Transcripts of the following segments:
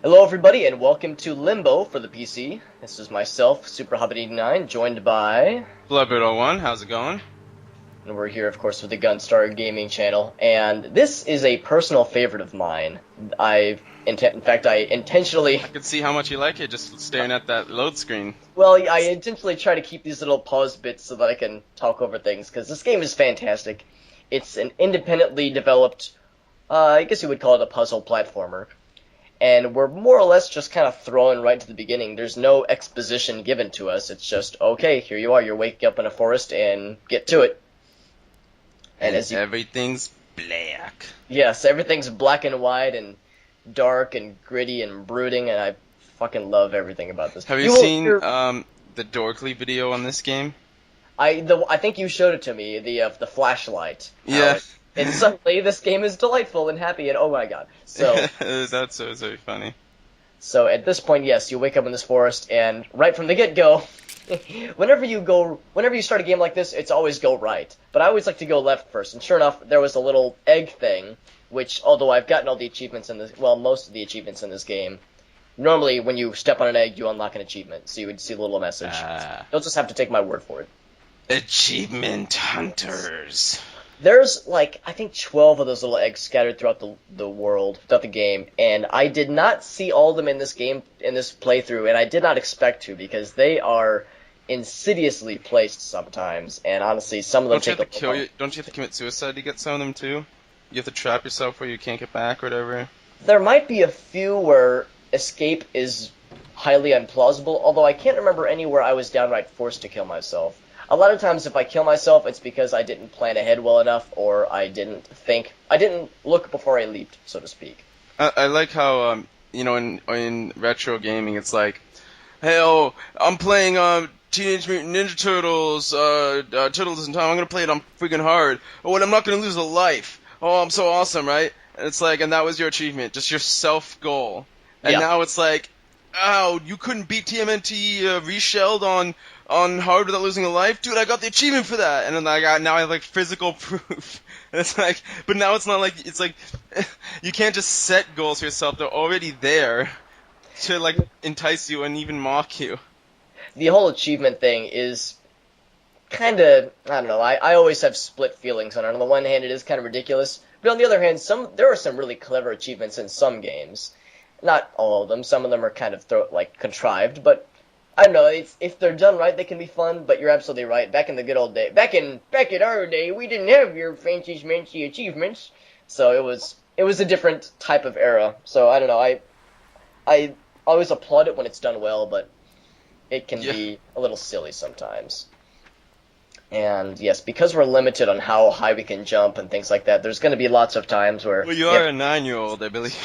Hello everybody and welcome to Limbo for the PC. This is myself, SuperHobbit89, joined by... Bloodbird01, how's it going? And we're here, of course, with the Gunstar Gaming channel. And this is a personal favorite of mine. I intentionally... I can see how much you like it just staring at that load screen. Well, I intentionally try to keep these little pause bits so that I can talk over things, because this game is fantastic. It's an independently developed, I guess you would call it a puzzle platformer. And we're more or less just kind of thrown right to the beginning. There's no exposition given to us. It's just, okay, here you are. You're waking up in a forest and get to it. And everything's black. Yes, everything's black and white and dark and gritty and brooding, and I fucking love everything about this. Have you seen the Dorkly video on this game? I think you showed it to me, the flashlight. Yeah. And suddenly, this game is delightful and happy, and oh my god. So that's very funny. So at this point, yes, you wake up in this forest, and right from the get-go, whenever you start a game like this, it's always go right. But I always like to go left first, and sure enough, there was a little egg thing, which, although I've gotten all the achievements in this, well, most of the achievements in this game, normally when you step on an egg, you unlock an achievement, so you would see a little message. You'll just have to take my word for it. Achievement hunters. There's, like, I think 12 of those little eggs scattered throughout the world, throughout the game, and I did not see all of them in this game, in this playthrough, and I did not expect to, because they are insidiously placed sometimes, and honestly, some of them Don't you have to commit suicide to get some of them, too? You have to trap yourself where you can't get back, or whatever? There might be a few where escape is highly implausible, although I can't remember anywhere I was downright forced to kill myself. A lot of times, if I kill myself, it's because I didn't plan ahead well enough, or I didn't look before I leaped, so to speak. I like how, in retro gaming, it's like, hey, I'm playing Teenage Mutant Ninja Turtles, Turtles in Time. I'm gonna play it on freaking hard. Oh, and I'm not gonna lose a life. Oh, I'm so awesome, right? And it's like, and that was your achievement, just your self goal. And now it's like, oh, you couldn't beat TMNT reshelled on hard without losing a life? Dude, I got the achievement for that! And then now I have, like, physical proof. And it's like, but now it's not like, it's like, you can't just set goals for yourself, they're already there to, like, entice you and even mock you. The whole achievement thing is kinda, I don't know, I always have split feelings on it. On the one hand, it is kind of ridiculous, but on the other hand, there are some really clever achievements in some games. Not all of them, some of them are kind of, contrived, but I don't know, if they're done right, they can be fun, but you're absolutely right. Back in the good old day, back in our day, we didn't have your fancy achievements, so it was a different type of era. So I don't know, I always applaud it when it's done well, but it can be a little silly sometimes. And yes, because we're limited on how high we can jump and things like that, there's going to be lots of times where... Well, you are a 9-year-old, I believe.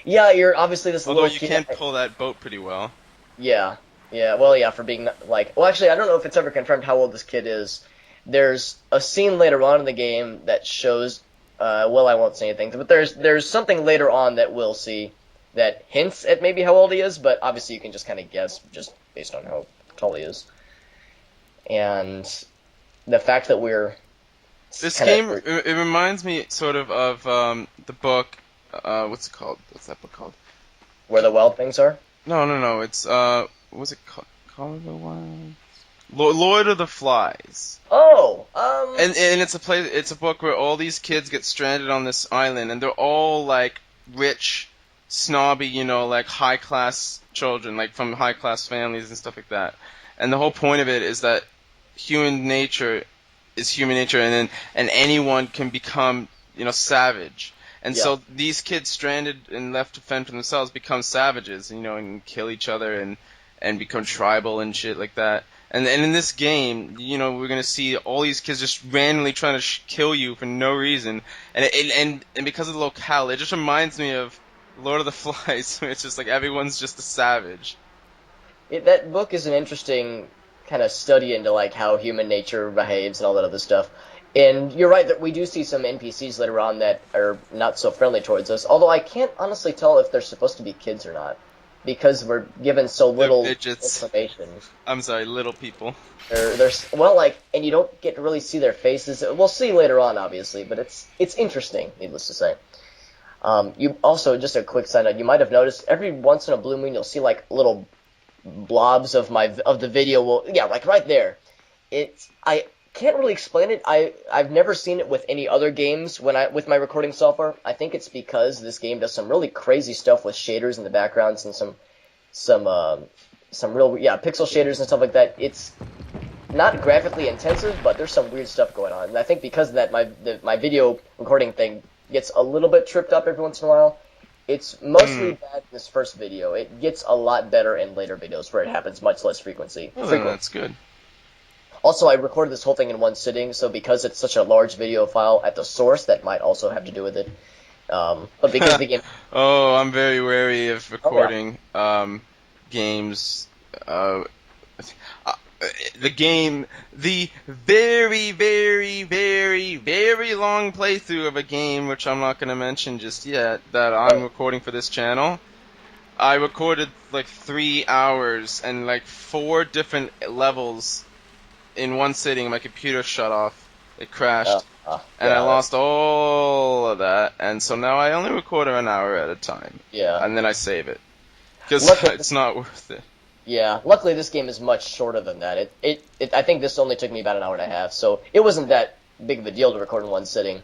Yeah, you're obviously this little kid. Although you can pull that boat pretty well. Yeah. Yeah, well, yeah, for being, well, actually, I don't know if it's ever confirmed how old this kid is. There's a scene later on in the game that shows, well, I won't say anything, but there's something later on that we'll see that hints at maybe how old he is, but obviously you can just kind of guess just based on how tall he is. And the fact that we're... This game, it reminds me sort of the book, what's it called? What's that book called? Where the Wild Things Are? No, it's, what was it called? Call of the Wild? Lord of the Flies. Oh, And it's a book where all these kids get stranded on this island, and they're all, like, rich, snobby, like, high-class children, like, from high-class families and stuff like that. And the whole point of it is that human nature is human nature, and anyone can become, savage. And so these kids stranded and left to fend for themselves become savages, and kill each other and become tribal and shit like that. And in this game, we're gonna see all these kids just randomly trying to kill you for no reason. And because of the locale, it just reminds me of Lord of the Flies, where it's just like everyone's just a savage. That book is an interesting kind of study into, like, how human nature behaves and all that other stuff. And you're right that we do see some NPCs later on that are not so friendly towards us, although I can't honestly tell if they're supposed to be kids or not, because we're given so little information. I'm sorry, little people. And you don't get to really see their faces. We'll see later on, obviously, but it's interesting, needless to say. You also, just a quick side note, you might have noticed every once in a blue moon you'll see like little blobs of the video. Yeah, like right there. I can't really explain it. I've never seen it with any other games with my recording software. I think it's because this game does some really crazy stuff with shaders in the backgrounds and some real pixel shaders and stuff like that. It's not graphically intensive, but there's some weird stuff going on. And I think because of that, my video recording thing gets a little bit tripped up every once in a while. It's mostly bad in this first video. It gets a lot better in later videos where it happens much less frequency. Well, then that's good. Also, I recorded this whole thing in one sitting, so because it's such a large video file at the source, that might also have to do with it. But because the game... Oh, I'm very wary of recording games. The very, very, very, very long playthrough of a game, which I'm not going to mention just yet, that I'm recording for this channel. I recorded like 3 hours and like 4 different levels in one sitting. My computer shut off. It crashed. And I lost all of that. And so now I only record an hour at a time. Yeah. And then I save it. Because it's not worth it. Yeah, luckily this game is much shorter than that. I think this only took me about an hour and a half, so it wasn't that big of a deal to record in one sitting.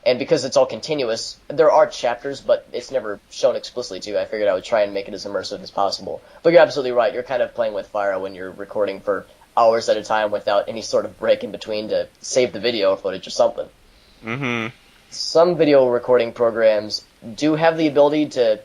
And because it's all continuous, there are chapters, but it's never shown explicitly to you. I figured I would try and make it as immersive as possible. But you're absolutely right. You're kind of playing with fire when you're recording for hours at a time without any sort of break in between to save the video footage or something. Mm-hmm. Some video recording programs do have the ability to,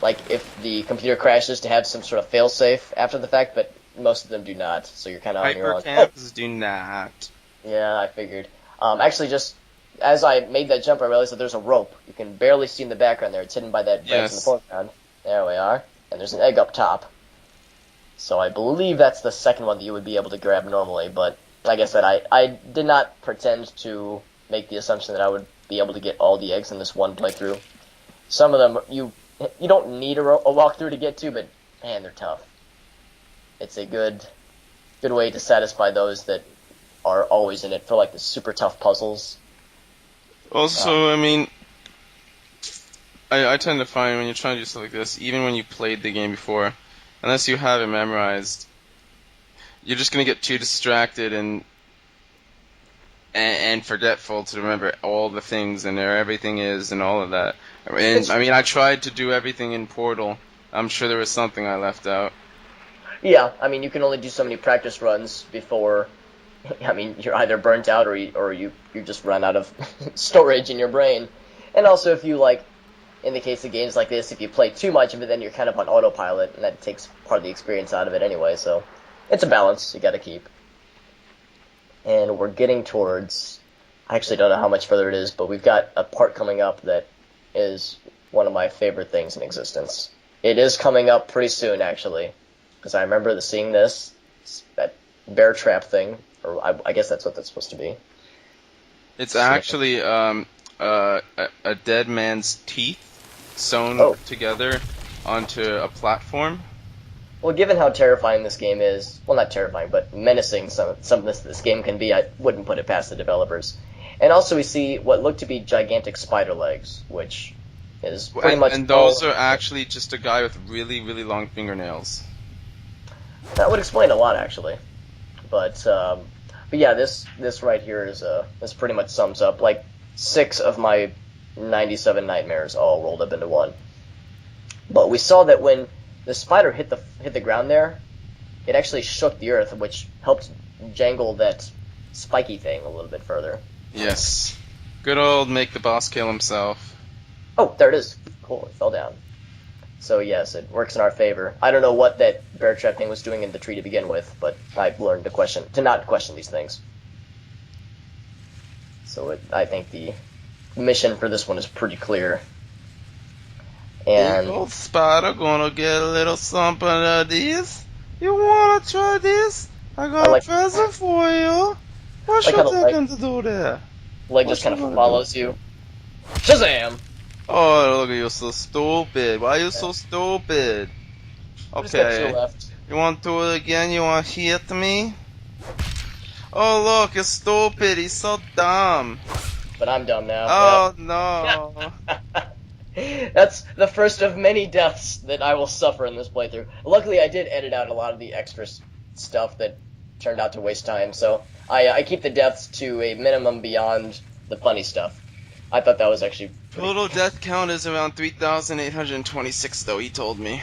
like, if the computer crashes, to have some sort of failsafe after the fact, but most of them do not, so you're kind of on your own. Hypercamps do not. Yeah, I figured. Actually, just as I made that jump, I realized that there's a rope. You can barely see in the background there. It's hidden by that branch in the foreground. There we are. And there's an egg up top. So I believe that's the second one that you would be able to grab normally, but like I said, I did not pretend to make the assumption that I would be able to get all the eggs in this one playthrough. Some of them, you don't need a walkthrough to get to, but man, they're tough. It's a good way to satisfy those that are always in it for like the super tough puzzles. Also, I mean, I tend to find when you're trying to do stuff like this, even when you played the game before, unless you have it memorized, you're just gonna get too distracted and forgetful to remember all the things and where everything is and all of that. And I mean, I tried to do everything in Portal. I'm sure there was something I left out. Yeah, I mean, you can only do so many practice runs before, I mean, you're either burnt out or you just run out of storage in your brain. And also, if you, like, in the case of games like this, if you play too much of it, then you're kind of on autopilot, and that takes part of the experience out of it anyway, so it's a balance you gotta keep. And we're getting towards, I actually don't know how much further it is, but we've got a part coming up that is one of my favorite things in existence. It is coming up pretty soon, actually, because I remember seeing this, that bear trap thing, or I guess that's what that's supposed to be. It's actually a dead man's teeth sewn together onto a platform. Well, given how terrifying this game is, well, not terrifying, but menacing some of this game can be, I wouldn't put it past the developers. And also we see what look to be gigantic spider legs, which is pretty much... And those are actually just a guy with really, really long fingernails. That would explain a lot, actually. But yeah, this right here is pretty much sums up, like, 6 of my 97 nightmares all rolled up into one. But we saw that when the spider hit the ground there, it actually shook the earth, which helped jangle that spiky thing a little bit further. Yes. Good old make the boss kill himself. Oh, there it is. Cool, it fell down. So yes, it works in our favor. I don't know what that bear trap thing was doing in the tree to begin with, but I've learned to not question these things. So I think the mission for this one is pretty clear. And big old spider gonna get a little something of this. You wanna try this? I got a present for you. What you thinking to do there? Leg just kind of follows you. Shazam! Oh, look at you, so stupid. Why are you so stupid? Okay. You want to do it again? You want to hit me? Oh, look, you're stupid. He's so dumb. But I'm dumb now. Oh, no. That's the first of many deaths that I will suffer in this playthrough. Luckily, I did edit out a lot of the extra stuff that turned out to waste time, so I keep the deaths to a minimum beyond the funny stuff. I thought that was actually pretty. Total death count is around 3,826, though, he told me.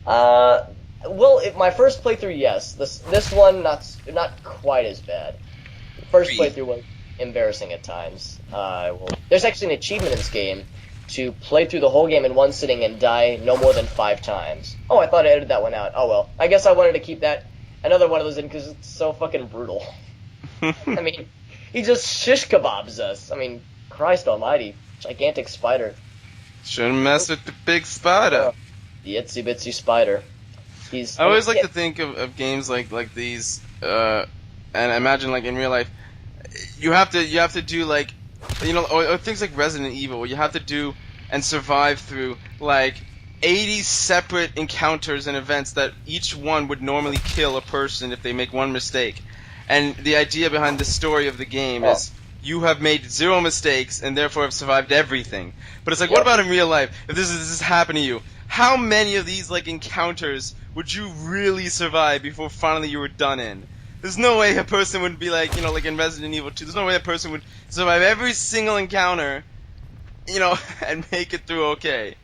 Well, my first playthrough, yes. This one, not quite as bad. First playthrough was embarrassing at times. There's actually an achievement in this game to play through the whole game in one sitting and die no more than 5 times. Oh, I thought I edited that one out. Oh well. I guess I wanted to keep another one of those in because it's so fucking brutal. I mean, he just shish kebabs us. I mean, Christ almighty. Gigantic spider. Shouldn't mess with the big spider. The itsy bitsy spider. I always like to think of games like these, and imagine like in real life, you have to do like, or things like Resident Evil, where you have to do and survive through like 80 separate encounters and events that each one would normally kill a person if they make one mistake. And the idea behind the story of the game is you have made 0 mistakes and therefore have survived everything. But it's like, what about in real life? If this is happening to you, how many of these like encounters would you really survive before finally you were done in? There's no way a person would be like, like in Resident Evil 2, there's no way a person would survive every single encounter, and make it through okay.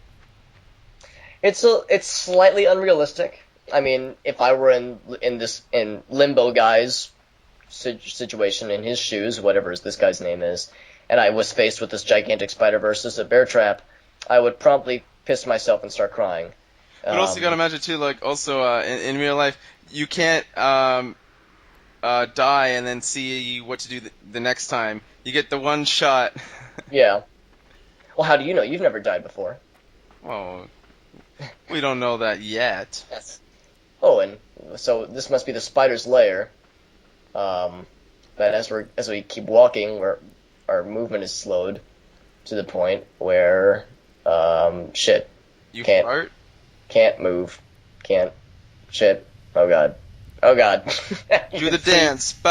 It's slightly unrealistic. I mean, if I were in Limbo guy's situation, in his shoes, whatever this guy's name is, and I was faced with this gigantic spider versus a bear trap, I would promptly piss myself and start crying. But also you gotta imagine too, like also in real life, you can't die and then see what to do the next time. You get the one shot. Yeah. Well, how do you know? You've never died before. Well, we don't know that yet. Yes. Oh, and so this must be the spider's lair. But as we keep walking, our movement is slowed to the point where shit. You can't fart? Can't move. Can't. Shit. Oh god. Oh god. Do the dance. Did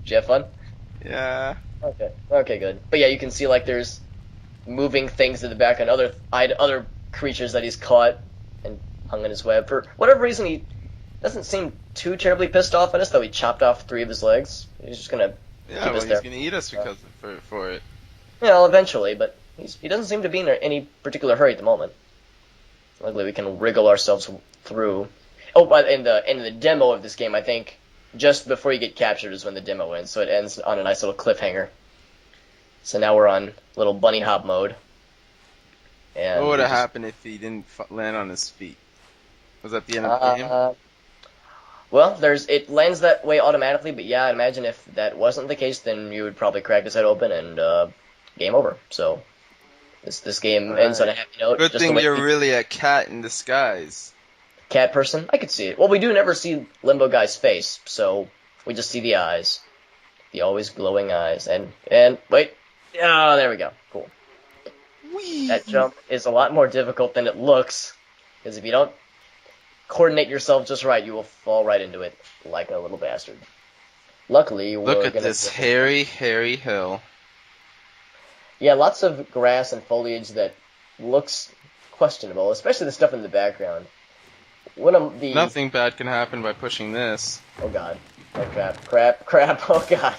you have fun? Yeah. Okay. Okay, good. But yeah, you can see like there's moving things in the back and other creatures that he's caught and hung in his web. For whatever reason, he doesn't seem too terribly pissed off at us, though he chopped off 3 of his legs. He's just gonna keep us there. He's gonna eat us because for it. Yeah, well, eventually, but he doesn't seem to be in any particular hurry at the moment. Luckily, we can wriggle ourselves through. Oh, but in the demo of this game, I think just before you get captured is when the demo ends, so it ends on a nice little cliffhanger. So now we're on little bunny hop mode. And what would have happened if he didn't land on his feet? Was that the end of the game? Well, it lands that way automatically, but yeah, I imagine if that wasn't the case, then you would probably crack his head open and game over. So this game ends on a happy note. Good thing you're really a cat in disguise. Cat person? I could see it. Well, we do never see Limbo Guy's face, so we just see the eyes. The always glowing eyes. And wait. Oh, there we go. Cool. Whee. That jump is a lot more difficult than it looks, because if you don't coordinate yourself just right, you will fall right into it like a little bastard. Luckily, look at this hairy hill. Yeah, lots of grass and foliage that looks questionable, especially the stuff in the background. Nothing bad can happen by pushing this. Oh god. Oh crap, oh god.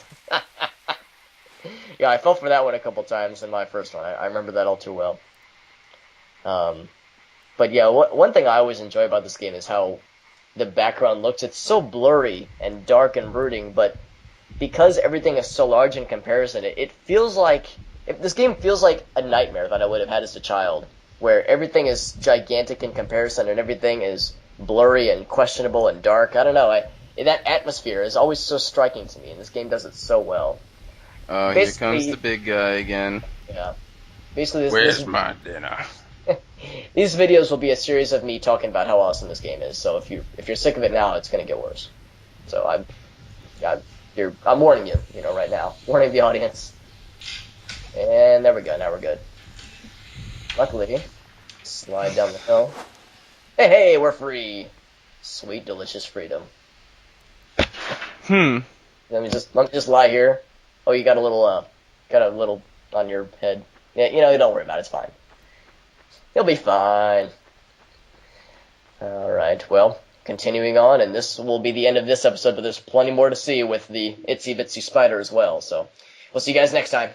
Yeah, I fell for that one a couple times in my first one. I remember that all too well. But yeah, one thing I always enjoy about this game is how the background looks. It's so blurry and dark and brooding, but because everything is so large in comparison, it feels like... This game feels like a nightmare that I would have had as a child, where everything is gigantic in comparison and everything is blurry and questionable and dark. I don't know. That atmosphere is always so striking to me, and this game does it so well. Oh, here comes the big guy again. Yeah. Basically, where's my dinner? These videos will be a series of me talking about how awesome this game is. So if you're sick of it now, it's going to get worse. So I'm warning you, right now, warning the audience. And there we go. Now we're good. Luckily, slide down the hill. Hey, we're free. Sweet, delicious freedom. Let me just lie here. Oh, you got a little on your head. Yeah, don't worry about it. It's fine. You'll be fine. All right. Well, continuing on, and this will be the end of this episode, but there's plenty more to see with the itsy bitsy spider as well. So, we'll see you guys next time.